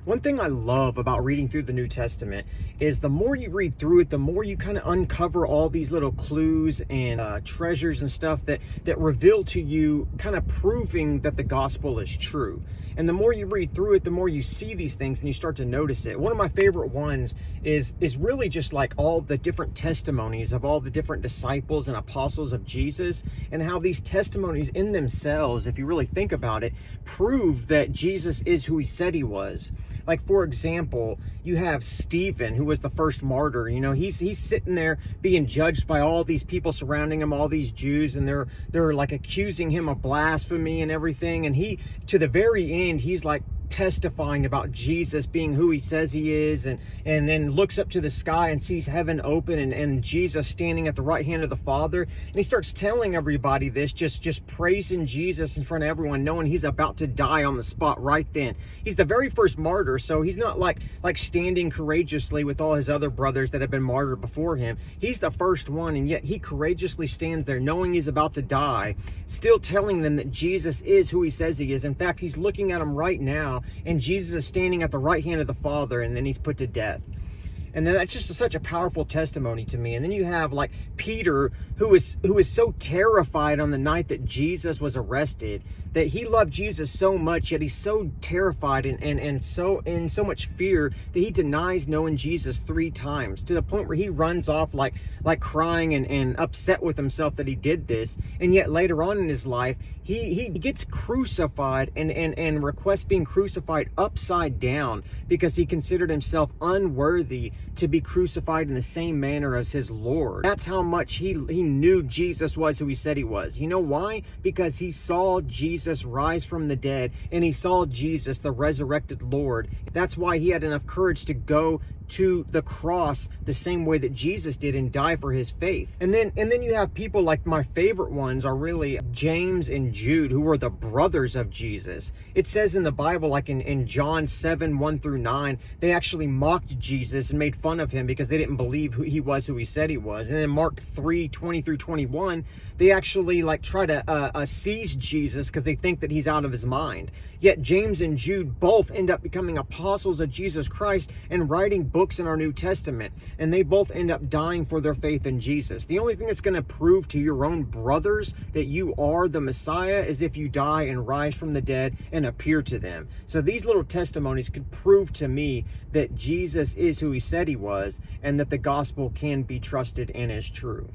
One thing I love about reading through the New Testament is the more you read through it, the more you kind of uncover all these little clues and treasures and stuff that reveal to you, kind of proving that the gospel is true. And the more you read through it, the more you see these things and you start to notice it. One of my favorite ones is really just like all the different testimonies of all the different disciples and apostles of Jesus, and how these testimonies in themselves, if you really think about it, prove that Jesus is who he said he was. Like, for example, you have Stephen, who was the first martyr. You know, he's sitting there being judged by all these people surrounding him, all these Jews, and they're like accusing him of blasphemy and everything. And he, to the very end, he's like testifying about Jesus being who he says he is, and then looks up to the sky and sees heaven open and Jesus standing at the right hand of the Father, and he starts telling everybody this, just praising Jesus in front of everyone, knowing he's about to die on the spot right then. He's the very first martyr, so he's not like standing courageously with all his other brothers that have been martyred before him. He's the first one, and yet he courageously stands there knowing he's about to die, still telling them that Jesus is who he says he is. In fact, he's looking at them right now, and Jesus is standing at the right hand of the Father, and then he's put to death. And then that's just such a powerful testimony to me. And then you have like Peter, who is so terrified on the night that Jesus was arrested, that he loved Jesus so much, yet he's so terrified and so in so much fear that he denies knowing Jesus 3 times, to the point where he runs off like crying and upset with himself that he did this. And yet later on in his life, he gets crucified and requests being crucified upside down, because he considered himself unworthy to be crucified in the same manner as his Lord. That's how much he knew Jesus was who he said he was. You know why? Because he saw Jesus rise from the dead, and he saw Jesus, the resurrected Lord. That's why he had enough courage to go to the cross the same way that Jesus did and die for his faith. And then you have people like, my favorite ones are really James and Jude, who were the brothers of Jesus. It says in the Bible, like in John 7:1-9, they actually mocked Jesus and made fun of him because they didn't believe who he said he was. And in Mark 3:20-21, they actually like try to seize Jesus because they think that he's out of his mind. Yet James and Jude both end up becoming apostles of Jesus Christ and writing books in our New Testament, and they both end up dying for their faith in Jesus. The only thing that's going to prove to your own brothers that you are the Messiah is if you die and rise from the dead and appear to them. So these little testimonies could prove to me that Jesus is who he said he was, and that the gospel can be trusted and is true.